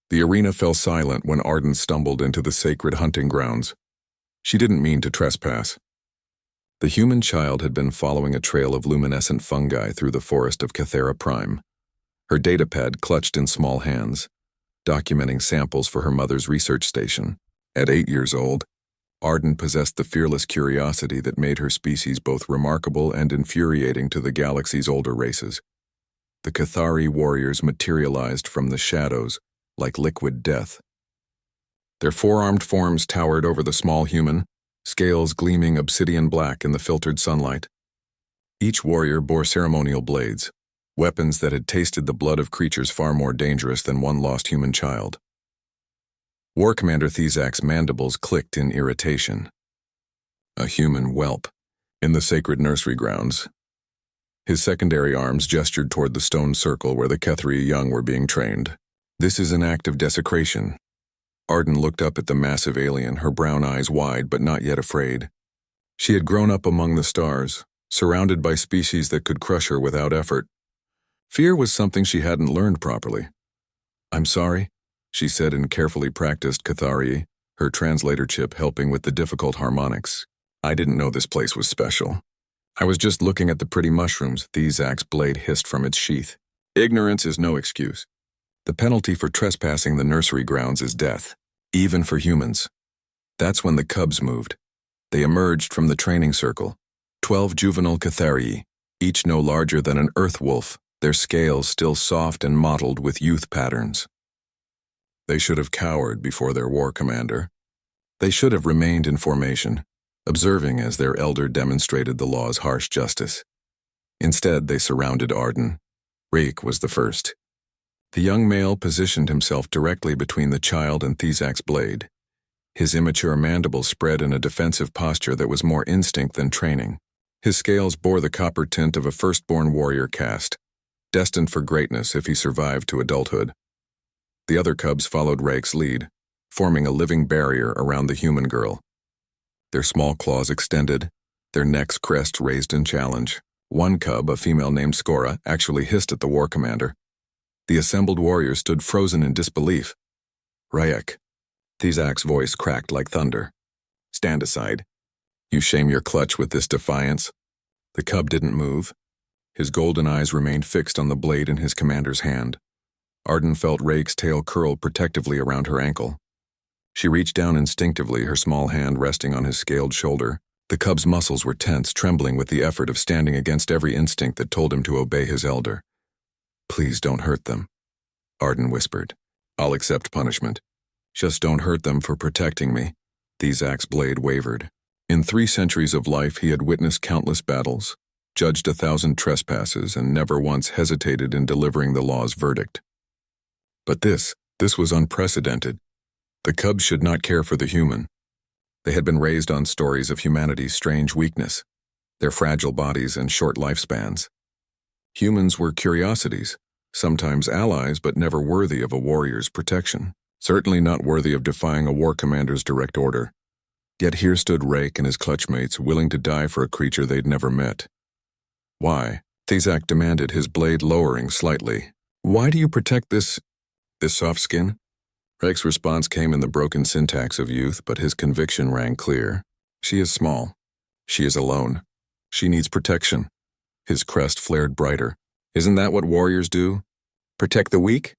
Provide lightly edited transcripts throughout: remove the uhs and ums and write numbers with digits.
The arena fell silent when Arden stumbled into the sacred hunting grounds. She didn't mean to trespass. The human child had been following a trail of luminescent fungi through the forest of Cathera Prime, her datapad clutched in small hands, documenting samples for her mother's research station. At 8 years old, Arden possessed the fearless curiosity that made her species both remarkable and infuriating to the galaxy's older races. The Cathari warriors materialized from the shadows like liquid death. Their four-armed forms towered over the small human, scales gleaming obsidian black in the filtered sunlight. Each warrior bore ceremonial blades, weapons that had tasted the blood of creatures far more dangerous than one lost human child. War Commander Thizak's mandibles clicked in irritation. A human whelp, in the sacred nursery grounds. His secondary arms gestured toward the stone circle where the Kethri young were being trained. This is an act of desecration. Arden looked up at the massive alien, her brown eyes wide but not yet afraid. She had grown up among the stars, surrounded by species that could crush her without effort. Fear was something she hadn't learned properly. "I'm sorry," she said in carefully practiced Cathari, her translator chip helping with the difficult harmonics. "I didn't know this place was special. I was just looking at the pretty mushrooms," Thizak's blade hissed from its sheath. "Ignorance is no excuse. The penalty for trespassing the nursery grounds is death, even for humans." That's when the cubs moved. They emerged from the training circle, 12 juvenile Cathari, each no larger than an earth wolf, their scales still soft and mottled with youth patterns. They should have cowered before their war commander. They should have remained in formation, observing as their elder demonstrated the law's harsh justice. Instead, they surrounded Arden. Rake was the first. The young male positioned himself directly between the child and Thizak's blade. His immature mandibles spread in a defensive posture that was more instinct than training. His scales bore the copper tint of a firstborn warrior caste, destined for greatness if he survived to adulthood. The other cubs followed Rake's lead, forming a living barrier around the human girl. Their small claws extended, their necks crest raised in challenge. One cub, a female named Skora, actually hissed at the war commander. The assembled warriors stood frozen in disbelief. "Rayek," Thizak's voice cracked like thunder. "Stand aside. You shame your clutch with this defiance." The cub didn't move. His golden eyes remained fixed on the blade in his commander's hand. Arden felt Rake's tail curl protectively around her ankle. She reached down instinctively, her small hand resting on his scaled shoulder. The cub's muscles were tense, trembling with the effort of standing against every instinct that told him to obey his elder. "Please don't hurt them," Arden whispered. "I'll accept punishment. Just don't hurt them for protecting me." Thizak's blade wavered. In 3 centuries of life, he had witnessed countless battles, judged 1,000 trespasses, and never once hesitated in delivering the law's verdict. But this was unprecedented. The cubs should not care for the human. They had been raised on stories of humanity's strange weakness, their fragile bodies and short lifespans. Humans were curiosities, sometimes allies, but never worthy of a warrior's protection. Certainly not worthy of defying a war commander's direct order. Yet here stood Rake and his clutchmates, willing to die for a creature they'd never met. "Why?" Thizak demanded, his blade lowering slightly. "Why do you protect this soft skin?" Rake's response came in the broken syntax of youth, but his conviction rang clear. "She is small. She is alone. She needs protection." His crest flared brighter. "Isn't that what warriors do? Protect the weak?"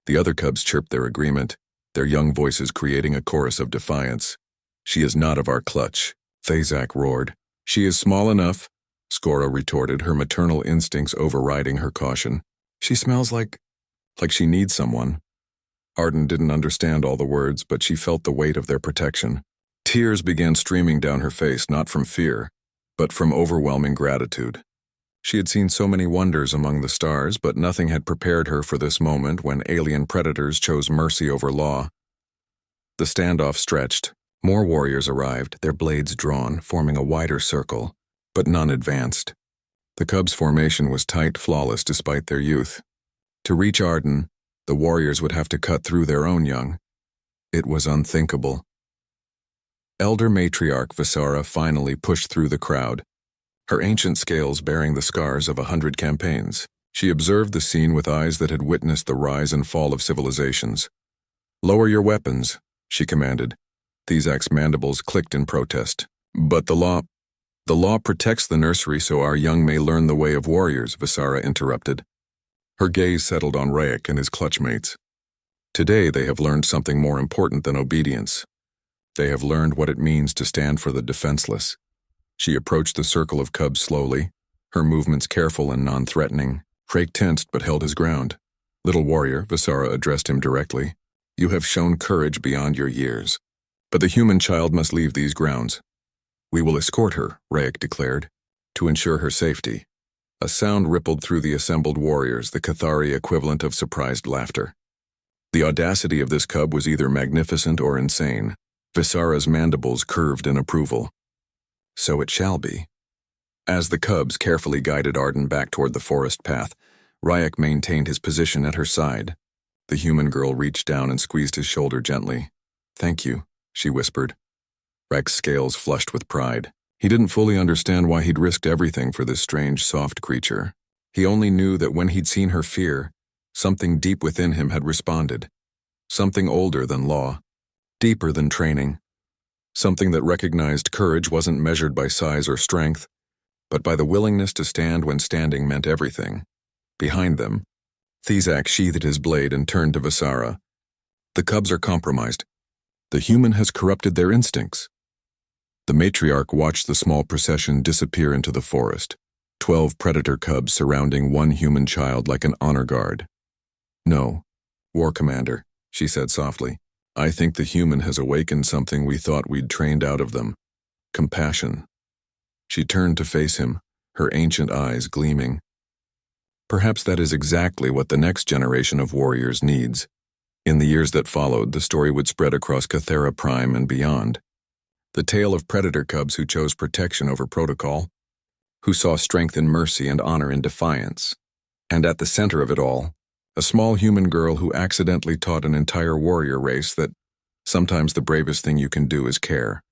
The other cubs chirped their agreement, their young voices creating a chorus of defiance. "She is not of our clutch," Thizak roared. "She is small enough," Skora retorted, her maternal instincts overriding her caution. "She smells like she needs someone." Arden didn't understand all the words, but she felt the weight of their protection. Tears began streaming down her face, not from fear, but from overwhelming gratitude. She had seen so many wonders among the stars, but nothing had prepared her for this moment when alien predators chose mercy over law. The standoff stretched. More warriors arrived, their blades drawn, forming a wider circle, but none advanced. The cubs' formation was tight, flawless despite their youth. To reach Arden, the warriors would have to cut through their own young. It was unthinkable. Elder matriarch Visara finally pushed through the crowd, her ancient scales bearing the scars of 100 campaigns. She observed the scene with eyes that had witnessed the rise and fall of civilizations. Lower your weapons, she commanded. Thizak's mandibles clicked in protest. But the law protects the nursery so our young may learn the way of warriors, Visara interrupted. Her gaze settled on Rayak and his clutchmates. Today they have learned something more important than obedience. They have learned what it means to stand for the defenseless. She approached the circle of cubs slowly, her movements careful and non-threatening. Rayak tensed but held his ground. Little warrior, Visara addressed him directly. You have shown courage beyond your years. But the human child must leave these grounds. We will escort her, Rayak declared, to ensure her safety. A sound rippled through the assembled warriors, the Cathari equivalent of surprised laughter. The audacity of this cub was either magnificent or insane. Visara's mandibles curved in approval. So it shall be. As the cubs carefully guided Arden back toward the forest path, Rayak maintained his position at her side. The human girl reached down and squeezed his shoulder gently. Thank you, she whispered. Rayak's scales flushed with pride. He didn't fully understand why he'd risked everything for this strange, soft creature. He only knew that when he'd seen her fear, something deep within him had responded. Something older than law, deeper than training. Something that recognized courage wasn't measured by size or strength, but by the willingness to stand when standing meant everything. Behind them, Thizak sheathed his blade and turned to Visara. The cubs are compromised. The human has corrupted their instincts. The matriarch watched the small procession disappear into the forest, 12 predator cubs surrounding one human child like an honor guard. No, War Commander, she said softly. I think the human has awakened something we thought we'd trained out of them. Compassion. She turned to face him, her ancient eyes gleaming. Perhaps that is exactly what the next generation of warriors needs. In the years that followed, the story would spread across Cathera Prime and beyond. The tale of predator cubs who chose protection over protocol, who saw strength in mercy and honor in defiance. And at the center of it all, a small human girl who accidentally taught an entire warrior race that sometimes the bravest thing you can do is care.